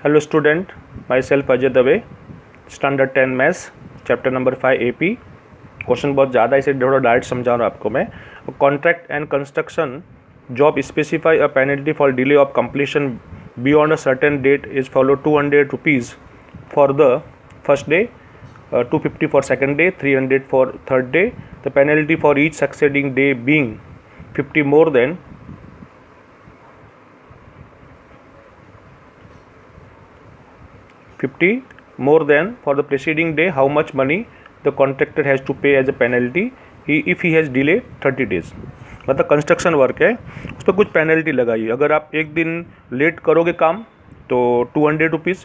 Hello student, myself Ajay Dave, standard 10 maths chapter number 5 AP। Question बहुत ज़्यादा है, इसे थोड़ा डायरेक्ट समझा रहा हूँ आपको मैं। Contract and construction job specify a penalty for delay of completion beyond a certain date is follow 200 rupees for the first day, 250 for second day, 300 for third day. The penalty for each succeeding day being 50 more than 50 more than for the preceding day, how much money the contractor has to pay as a penalty if he has delayed 30 days। मतलब construction work है, उस पर कुछ penalty लगाइए। अगर आप एक दिन लेट करोगे काम तो 200 रुपीज़,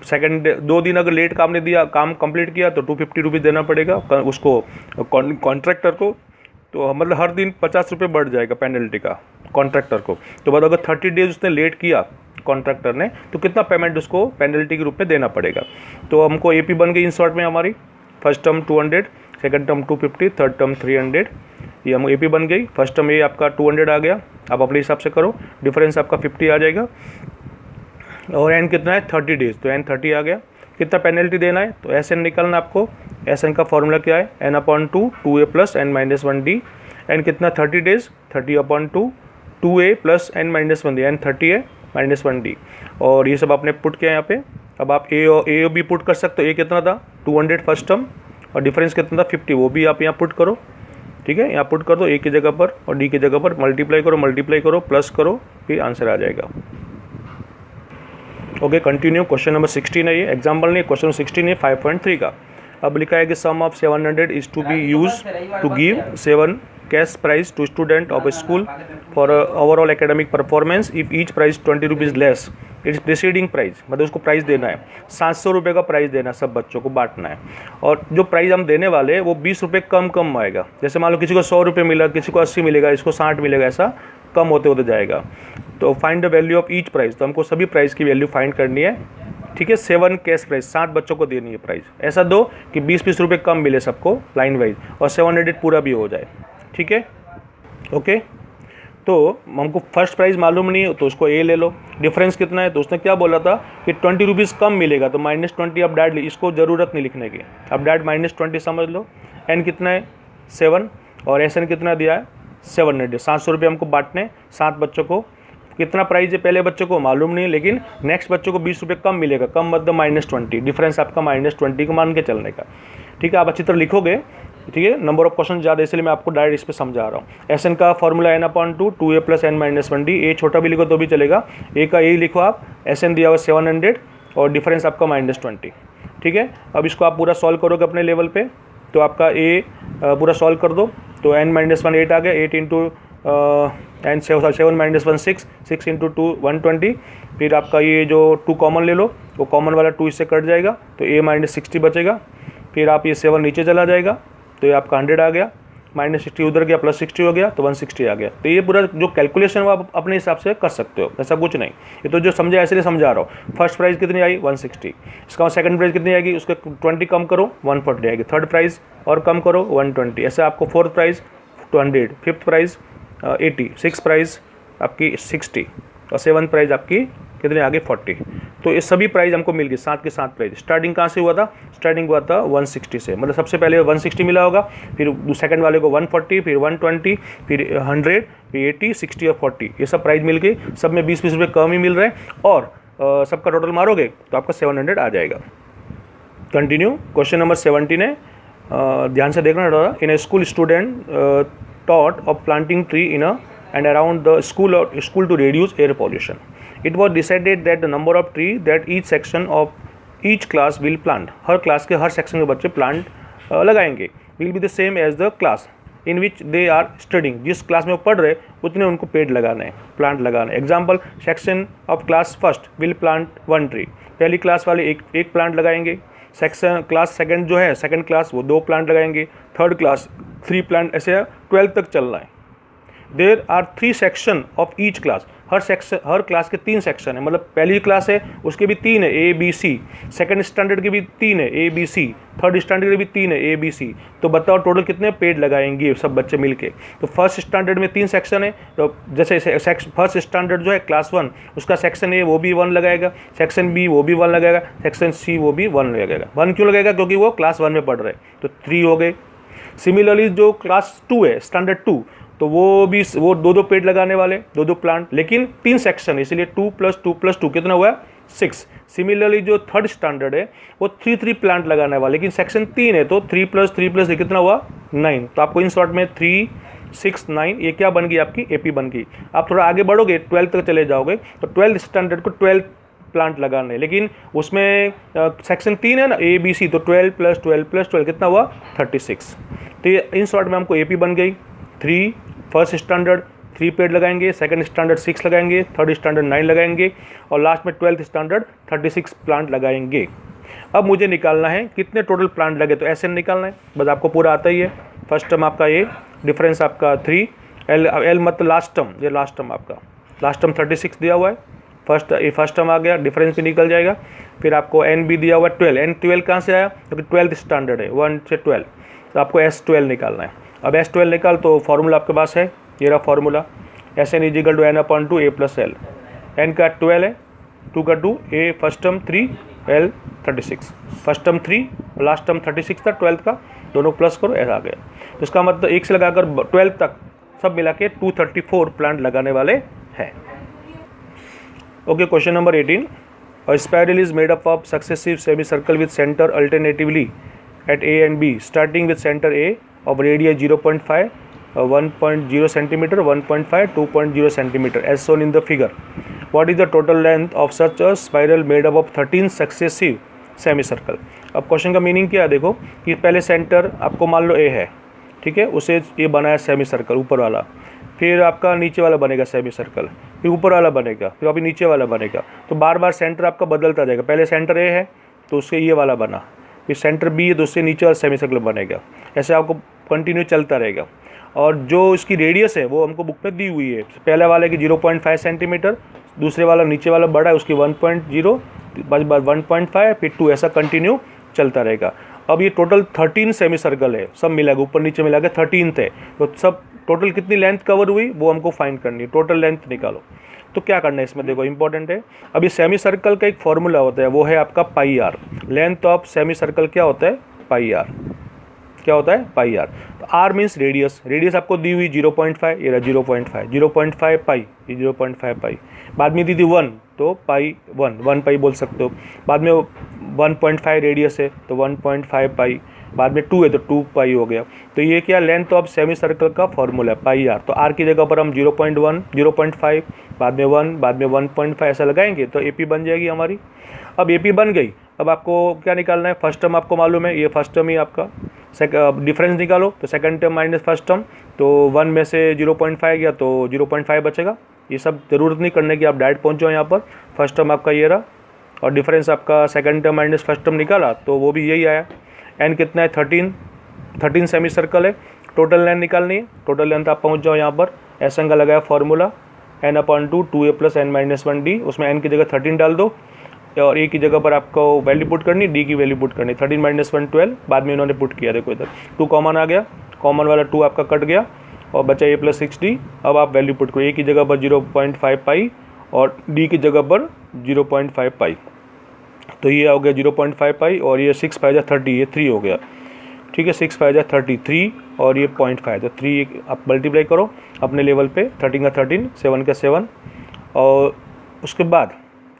सेकेंड 2 दिन अगर लेट काम ने दिया, काम कंप्लीट किया तो 250 रुपीज़ देना पड़ेगा उसको, कॉन्ट्रैक्टर को। तो मतलब हर दिन 50 रुपये बढ़ जाएगा पेनल्टी का कॉन्ट्रैक्टर को। तो बाद अगर 30 डेज उसने लेट किया कॉन्ट्रैक्टर ने, तो कितना पेमेंट उसको पेनल्टी के रूप में देना पड़ेगा। तो हमको एपी बन गई इन शॉर्ट में हमारी। First term 200, second term 250, third term 300। ये हम एपी बन गई। फर्स्ट टर्म ये आपका 200 आ गया, आप अपने हिसाब से करो, डिफरेंस आपका 50 आ जाएगा। और एन कितना है 30 डेज, तो एन 30 आ गया। कितना पेनल्टी देना है, तो एस एन निकालना आपको। एस एन का फॉर्मूला क्या है, n upon 2 2a plus n minus 1d। N कितना 30 days, 30 upon 2 2a plus n minus 1d, n 30 है माइनस 1d। और ये सब आपने पुट किया यहाँ पे। अब आप ए और बी पुट कर सकते हो। ए कितना था 200 फर्स्ट टर्म, और डिफरेंस कितना था 50, वो भी आप यहाँ पुट करो। ठीक है, यहाँ पुट कर दो ए की जगह पर और डी की जगह पर, मल्टीप्लाई करो प्लस करो, फिर आंसर आ जाएगा। Okay, continue. क्वेश्चन नंबर 16 है ये, एग्जाम्पल नहीं, क्वेश्चन 16 है 5.3 का। अब लिखा है कि sum of 700 is to be use to give 7 cash prize to student of a school for overall academic performance if each prize 20 rupees less its preceding prize. मतलब उसको प्राइस देना है 700 रुपये का प्राइस देना, सब बच्चों को बांटना है। और जो प्राइस हम देने वाले हैं वो 20 रुपये कम आएगा। जैसे मान लो किसी को 100 रुपये मिला, किसी को 80 मिलेगा, इसको 60 मिलेगा, ऐसा कम होते होते जाएगा। तो find the value of each price, तो हमको सभी प्राइस की वैल्यू फाइंड करनी है। ठीक है, 7 कैश प्राइस, 7 बच्चों को देनी है प्राइस। ऐसा दो कि 20-20 रुपये कम मिले सबको लाइन वाइज, और 700 पूरा भी हो जाए। ठीक है, ओके। तो हमको फर्स्ट प्राइस मालूम नहीं है तो उसको ए ले लो। डिफरेंस कितना है, तो उसने क्या बोला था कि 20 रुपीज़ कम मिलेगा, तो -20 अब डैड, इसको ज़रूरत नहीं लिखने की, अब डैड -20 समझ लो। एन कितना है 7, और एस एन कितना दिया है 700। 700 रुपये हमको बांटने 7 बच्चों को। कितना प्राइस है पहले बच्चों को मालूम नहीं, लेकिन नेक्स्ट बच्चों को 20 रुपये कम मिलेगा। कम मतलब -20, डिफरेंस आपका -20 को मान के चलने का। ठीक है, आप अच्छी तरह लिखोगे। ठीक है, नंबर ऑफ क्वेश्चन ज़्यादा, इसलिए मैं आपको डायरेक्ट इस पर समझा रहा हूँ। एस एन का formula n upon 2 2a plus n minus 1d। A छोटा भी लिखो तो भी चलेगा, ए का ए लिखो आप। एस एन दिया हुआ 700 और डिफरेंस आपका -20। ठीक है, अब इसको आप पूरा सॉल्व करोगे अपने लेवल पे, तो आपका ए पूरा सॉल्व कर दो, तो एन माइनस 1 8 आ गया। 8 इंटू एन 7 माइनस 1 6, 6 इंटू 2 120। फिर आपका ये जो 2 कॉमन ले लो, वो कॉमन वाला 2 इससे कट जाएगा, तो ए -60 बचेगा। फिर आप ये 7 नीचे चला जाएगा, तो ये आपका 100 आ गया, -60 उधर गया, +60 हो गया, तो 160 आ गया। तो ये पूरा जो कैलकुलेशन वो आप अपने हिसाब से कर सकते हो, ऐसा कुछ नहीं। ये तो जो समझा इसलिए समझा रहा हूँ। फर्स्ट प्राइस कितनी आई 160, इसका सेकंड प्राइस कितनी आएगी, उसके 20 कम करो 140 आएगी। थर्ड प्राइस और कम करो 120, ऐसे आपको fourth price 200, fifth price 80, six price आपकी 60, और सेवन्थ प्राइस आपकी कितने आगे 40। तो ये सभी प्राइस हमको मिल गई, 7 के 7 प्राइस। स्टार्टिंग कहाँ से हुआ था, स्टार्टिंग हुआ था 160 से, मतलब सबसे पहले 160 मिला होगा, फिर सेकंड वाले को 140, फिर 120, फिर 100, फिर 80, 60 और 40, ये सब प्राइस मिल गई। सब में 20-20 रुपये कम ही मिल रहे हैं, और सबका टोटल मारोगे तो आपका 700 आ जाएगा। कंटिन्यू। क्वेश्चन नंबर 17 है, ध्यान से देखना थोड़ा। In a school student taught of planting tree in a and around the school to reduce air pollution. It was decided that the number of tree that each section of each class will plant, her class के हर section के बच्चे plant लगाएंगे, will be the same as the class in which they are studying। जिस class में वो पढ़ रहे उतने उनको पेड़ लगाना है, प्लांट लगाना है। Example, section of class first will plant 1 tree, पहली क्लास वाले एक प्लांट लगाएंगे। सेक्शन क्लास सेकंड जो है, सेकंड क्लास, वो 2 प्लांट लगाएंगे। थर्ड क्लास 3 प्लांट, ऐसे 12 तक चलना है। There are 3 section of each class, हर क्लास के 3 सेक्शन है, मतलब पहली क्लास है उसके भी 3 है ABC, सेकंड स्टैंडर्ड के भी 3 है ABC, थर्ड स्टैंडर्ड के भी 3 है ABC। तो बताओ टोटल कितने पेड लगाएंगे सब बच्चे मिलके। तो फर्स्ट स्टैंडर्ड में 3 सेक्शन है, तो जैसे फर्स्ट स्टैंडर्ड जो है क्लास 1 उसका सेक्शन ए वो भी 1 लगाएगा, सेक्शन बी वो भी 1 लगाएगा, सेक्शन सी वो भी 1 लगाएगा। 1 क्यों लगेगा? क्योंकि वो क्लास 1 में पढ़ रहे हैं, तो 3 हो गए। सिमिलरली जो क्लास 2 है स्टैंडर्ड 2, तो वो दो पेड़ लगाने वाले, दो प्लांट, लेकिन 3 सेक्शन, इसलिए 2 + 2 + 2 कितना हुआ? 6। सिमिलरली जो थर्ड स्टैंडर्ड है वो 3 प्लांट लगाने वाले, लेकिन सेक्शन 3 है तो 3 + 3 + 3 कितना हुआ? 9। तो आपको इन शॉर्ट में 3, 6, 9 ये क्या बन गई? आपकी AP बन गई। आप थोड़ा आगे बढ़ोगे 12th तक चले जाओगे तो 12th स्टैंडर्ड को 12 प्लांट लगाने, लेकिन उसमें सेक्शन 3 है ना ABC, तो 12 + 12 + 12 कितना हुआ? 36। तो ये इन शॉर्ट में हमको AP बन गई। 3 फर्स्ट स्टैंडर्ड 3 पेड़ लगाएंगे, सेकंड स्टैंडर्ड 6 लगाएंगे, थर्ड स्टैंडर्ड 9 लगाएंगे और लास्ट में 12th स्टैंडर्ड 36 प्लांट लगाएंगे। अब मुझे निकालना है कितने टोटल प्लांट लगे, तो ऐसे निकालना है, बस आपको पूरा आता ही है। फर्स्ट टर्म आपका ये, डिफरेंस आपका 3, L मतलब लास्ट टर्म, ये लास्ट टर्म आपका, लास्ट टर्म 36 दिया हुआ है, फर्स्ट टर्म आ गया, डिफरेंस भी निकल जाएगा। फिर आपको N भी दिया हुआ है 12, N12 कहाँ से आया? क्योंकि 12th स्टैंडर्ड है 1 से 12, तो आपको S12 निकालना है। अब S12 निकाल, तो फार्मूला आपके पास है, ये रहा formula, Sn = n/2 A + L। N का 12 है, 2 का 2, A first term 3, L 36, first term 3, last term 36 था 12th का, दोनों प्लस करो, ऐसा आ गया। तो इसका मतलब 1 से लगाकर 12 तक सब मिला के 234 प्लांट लगाने वाले हैं। Okay, question number 18। A spiral is made up of successive semicircle with center alternatively at A and B, starting with center A of radius 0.5, 1.0 cm, 1.5, 2.0 cm as shown in the figure. What is the total length of such a spiral made up of 13 successive semicircle? अब question का meaning क्या है? देखो कि पहले centre आपको मान लो A है, ठीक है, उसे ये बनाया सेमी सर्कल ऊपर वाला, फिर आपका नीचे वाला बनेगा सेमी सर्कल, फिर ऊपर वाला बनेगा, फिर अभी नीचे वाला बनेगा। तो बार बार सेंटर आपका बदलता जाएगा। पहले सेंटर A है तो उससे ये वाला बना, फिर सेंटर B है तो उससे नीचे वाला सेमी सर्कल बनेगा, ऐसे आपको कंटिन्यू चलता रहेगा। और जो इसकी रेडियस है वो हमको बुक में दी हुई है, पहले वाले की 0.5 सेंटीमीटर, दूसरे वाला नीचे वाला बड़ा है उसकी 1.0, बाद 1.5, फिर 2, ऐसा कंटिन्यू चलता रहेगा। अब ये टोटल 13 सेमी सर्कल है, सब मिला के ऊपर नीचे मिला के 13 थे, तो सब टोटल कितनी लेंथ कवर हुई वो हमको फाइंड करनी है, टोटल लेंथ निकालो। तो क्या करना है इसमें, देखो इंपॉर्टेंट है। अब ये सेमी सर्कल का एक फॉर्मूला होता है, वो है आपका πr। Length of semi circle क्या होता है? πr। क्या होता है? πr। तो r मीन्स रेडियस, रेडियस आपको दी हुई 0.5, ये रहा 0.5, 0.5 पाई, ये 0.5 पाई, बाद में दी थी 1 तो पाई 1 पाई बोल सकते हो, बाद में 1.5 रेडियस है तो 1.5 पाई, बाद में 2 है तो 2 पाई हो गया। तो ये क्या लेंथ ऑफ सेमी सर्कल का फॉर्मूला है πr। तो r की जगह पर हम 0.1, 0.5, बाद में 1, बाद में 1.5 ऐसा लगाएंगे तो AP बन जाएगी हमारी। अब AP बन गई, अब आपको क्या निकालना है? फर्स्ट टर्म आपको मालूम है, ये फर्स्ट टर्म ही आपका, डिफरेंस निकालो, तो second term minus first term, तो 1 में से 0.5 गया तो 0.5 बचेगा। ये सब ज़रूरत नहीं करने की, आप डायरेक्ट पहुँचो यहाँ पर। फर्स्ट टर्म आपका ये रहा और डिफरेंस आपका second term minus first term निकाला तो वो भी यही आया। N कितना है? 13 सेमी सर्कल है, टोटल लेंथ निकालनी है। टोटल लेंथ आप पहुँच जाओ यहाँ पर, ऐसा का लगाया फॉर्मूला n/2 2a + n-1d, उसमें n की जगह 13 डाल दो और a की जगह पर आपको वैल्यू पुट करनी, d की वैल्यू पुट करनी, 13 - 1 12, बाद में इन्होंने पुट किया, देखो इधर 2 कॉमन आ गया, कॉमन वाला 2 आपका कट गया और बचा a + 6d। अब आप वैल्यू पुट करो, a की जगह पर 0.5 पाई और d की जगह पर 0.5 पाई, तो ये हो गया 0.5 पाई और ये 6 × 5 = 30, ये 3 हो गया, ठीक है, 6 × 5 = 33 और ये 0.5, तो 3 आप मल्टीप्लाई करो अपने लेवल पे, 13 का 13, 7 का 7 और उसके बाद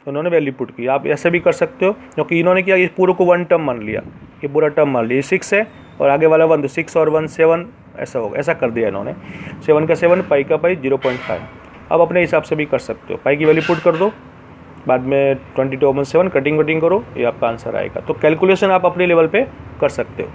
उन्होंने वैल्यू पुट की। आप ऐसे भी कर सकते हो, क्योंकि इन्होंने क्या, ये पूरे को 1 टर्म मान लिया, ये पूरा टर्म मान लिया, ये 6 है और आगे वाला 1, तो 6 और 1 7 ऐसा होगा, ऐसा कर दिया इन्होंने। 7 का 7, पाई का पाई 0.5। अब अपने हिसाब से भी कर सकते हो, पाई की वैल्यू पुट कर दो, बाद में 22/7 कटिंग वटिंग करो, ये आपका आंसर आएगा। तो कैलकुलेशन आप अपने लेवल पे कर सकते हो।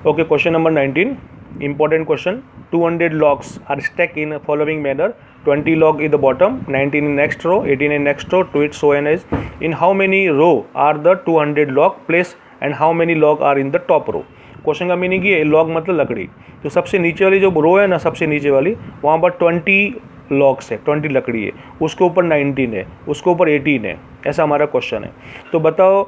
Okay, question number 19, important question. 200 logs are stacked in following manner: 20 log in the bottom, 19 in next row, 18 in next row, to it so on as. In how many row are the 200 log placed and how many log are in the top row? Question का meaning ये, log मतलब लकड़ी, तो सबसे नीचे वाली जो रो है ना, सबसे नीचे वाली, वहाँ पर 20 लॉग्स है, 20 लकड़ी है, उसके ऊपर 19 है, उसके ऊपर 18 है, ऐसा हमारा क्वेश्चन है। तो बताओ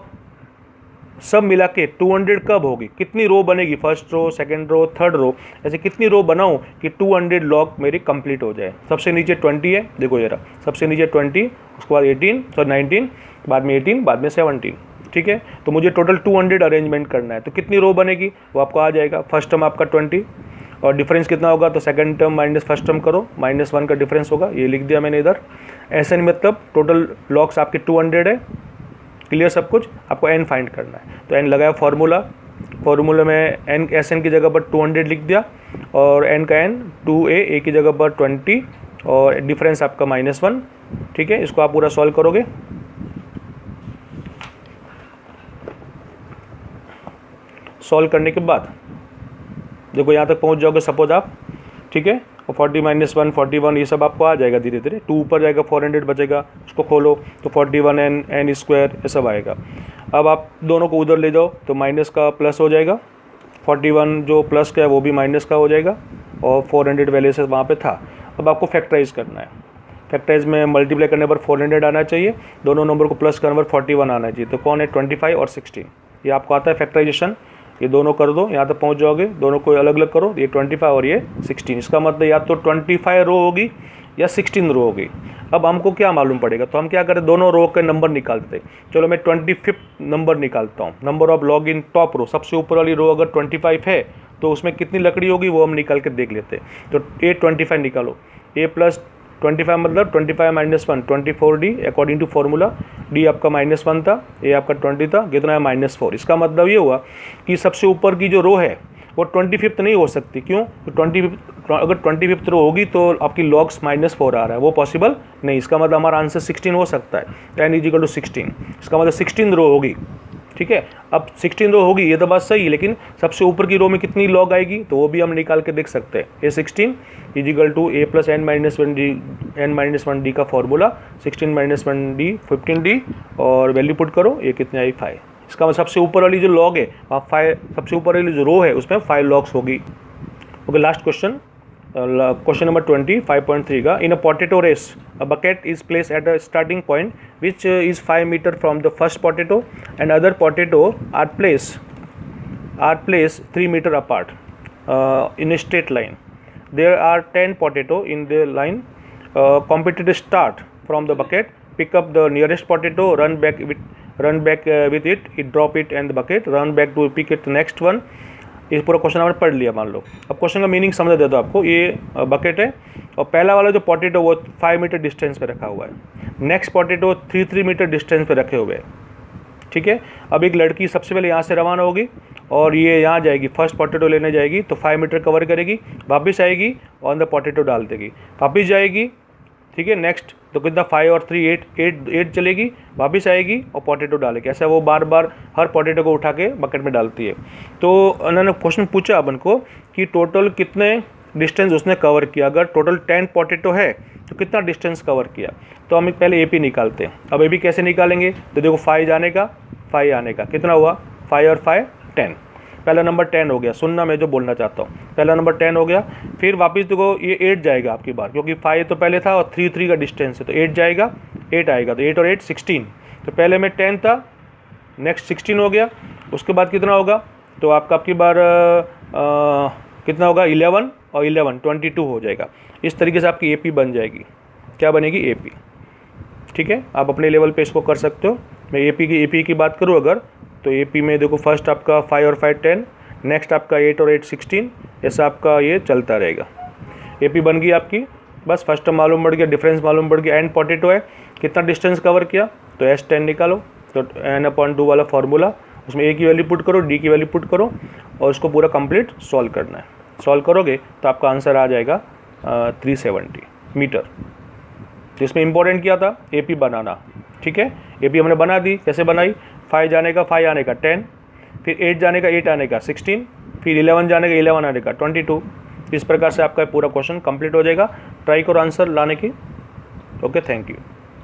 सब मिला के 200 कब होगी, कितनी रो बनेगी, first row, second row, third row, ऐसे कितनी रो बनाऊं कि 200 लॉग मेरी कंप्लीट हो जाए। सबसे नीचे 20 है, देखो जरा, सबसे नीचे 20, उसके बाद 19, बाद में 18, बाद में 17, ठीक है। तो मुझे टोटल 200 अरेंजमेंट करना है, तो कितनी रो बनेगी वो आपको आ जाएगा। फर्स्ट टर्म आपका 20 और डिफरेंस कितना होगा, तो second term minus first term करो, -1 का डिफरेंस होगा, ये लिख दिया मैंने इधर। ऐसे मतलब टोटल लॉग्स आपके 200 है। क्लियर सब कुछ, आपको n फाइंड करना है। तो n लगाया फॉर्मूला में n SN की जगह पर 200 लिख दिया और n का n 2a की जगह पर 20 और डिफरेंस आपका -1, ठीक है। इसको आप पूरा सॉल्व करोगे, सॉल्व करने के बाद देखो यहाँ तक पहुँच जाओगे सपोज आप, ठीक है। और 40 -1 41 ये सब आपको आ जाएगा धीरे धीरे। 2 ऊपर जाएगा, 400 बचेगा, उसको खोलो तो 41 n स्क्वायर ये सब आएगा। अब आप दोनों को उधर ले जाओ तो माइनस का प्लस हो जाएगा, 41 जो प्लस का है वो भी माइनस का हो जाएगा और 400 वैल्यू से वहाँ पे था। अब आपको फैक्टराइज करना है, फैक्टराइज में मल्टीप्लाई करने पर 400 आना चाहिए, दोनों नंबर को प्लस करने पर 41 आना चाहिए। तो कौन है, 25 और 16, ये आपको आता है फैक्टराइजेशन। ये दोनों कर दो, यहाँ तक पहुँच जाओगे, दोनों को अलग अलग करो, ये 25 और ये 16। इसका मतलब या तो 25 रो होगी या 16 रो होगी। अब हमको क्या मालूम पड़ेगा, तो हम क्या करें, दोनों रो के नंबर निकालते। चलो मैं 25 नंबर निकालता हूँ, number of log in top row, सबसे ऊपर वाली रो अगर 25 है तो उसमें कितनी लकड़ी होगी वो हम निकाल के देख लेते। तो A25 निकालो, A प्लस 25 मतलब 25 -1 24D according to formula. D आपका -1 था, A आपका 20 था, कितना है -4। इसका मतलब ये हुआ कि सबसे ऊपर की जो रो है वो 25th नहीं हो सकती। क्यों, तो अगर 25th रो होगी तो आपकी लॉग्स -4 आ रहा है, वो पॉसिबल नहीं। इसका मतलब हमारा आंसर 16 हो सकता है, 10 = 16। इसका मतलब 16 रो होगी, ठीक है। अब 16 रो होगी ये तो बात सही है, लेकिन सबसे ऊपर की रो में कितनी लॉग आएगी तो वो भी हम निकाल के देख सकते हैं। A16 = A + n-1D का फॉर्मूला, 16 - 1D 15D और वैल्यू पुट करो, ये कितनी आई 5। इसका मतलब सबसे ऊपर वाली जो लॉग है वहाँ 5, सबसे ऊपर वाली जो रो है उसमें 5 लॉग्स होगी। Okay, last question, question number 20 5.3 का। In a potato race a bucket is place at a starting point which is 5 metre from the first potato and other potato are place 3 metre apart in a straight line. There are 10 potato in the line. Competitor start from the bucket, pick up the nearest potato, run back with it, drop it and the bucket, run back to pick it the next one. ये पूरा question आपने पढ़ लिया मान लो। अब question का meaning समझ दे दो आपको। ये बकेट है और पहला वाला जो पोटैटो वो 5 मीटर डिस्टेंस पे रखा हुआ है, नेक्स्ट पोटैटो 3 मीटर डिस्टेंस पे रखे हुए हैं, ठीक है। अब एक लड़की सबसे पहले यहाँ से रवाना होगी और ये यहाँ जाएगी, फर्स्ट पोटैटो लेने जाएगी तो 5 मीटर कवर करेगी, वापस आएगी ऑन द पोटैटो डाल देगी, वापस जाएगी, ठीक है। नेक्स्ट तो कितना 5 और 3 8 चलेगी, वापस आएगी और पोटैटो डालेगी। ऐसा वो बार बार हर पोटैटो को उठा के बकेट में डालती है। तो उन्होंने क्वेश्चन पूछा अपन को कि टोटल कितने डिस्टेंस उसने कवर किया। अगर टोटल 10 पोटैटो है तो कितना डिस्टेंस कवर किया। तो हम पहले AP निकालते हैं। अब AP कैसे निकालेंगे, तो देखो 5 जाने का 5 आने का कितना हुआ, 5 और 5 10। पहला नंबर 10 हो गया, सुनना मैं जो बोलना चाहता हूँ, पहला नंबर 10 हो गया। फिर वापस देखो ये 8 जाएगा आपकी बार, क्योंकि 5 तो पहले था और 3 का डिस्टेंस है तो 8 जाएगा, 8 आएगा तो 8 और 8 16। तो पहले में 10 था, नेक्स्ट 16 हो गया, उसके बाद कितना होगा तो आपकी बार कितना होगा 11 और 11 22 हो जाएगा। इस तरीके से आपकी AP बन जाएगी। क्या बनेगी, AP, ठीक है। आप अपने लेवल पे इसको कर सकते हो। मैं AP की बात करूँ अगर, तो AP में देखो फर्स्ट आपका 5 और 5 10, नेक्स्ट आपका 8 और 8 16, ऐसा आपका ये चलता रहेगा। AP बन गई आपकी, बस फर्स्ट टर्म मालूम पड़ गया, डिफरेंस मालूम पड़ गया, एंड पोटैटो है कितना डिस्टेंस कवर किया तो S10 निकालो, तो n/2 वाला फार्मूला, उसमें A की वैल्यू पुट करो, D की वैल्यू पुट करो और उसको पूरा कंप्लीट सॉल्व करना है। सॉल्व करोगे तो आपका आंसर आ जाएगा 370 मीटर। तो इसमें इंपॉर्टेंट क्या था, AP बनाना, ठीक है। AP हमने बना दी, कैसे बनाई, 5 जाने का 5 आने का 10, फिर 8 जाने का 8 आने का 16, फिर 11 जाने का 11 आने का 22। इस प्रकार से आपका पूरा क्वेश्चन कंप्लीट हो जाएगा। ट्राई करो आंसर लाने की। Okay, thank you.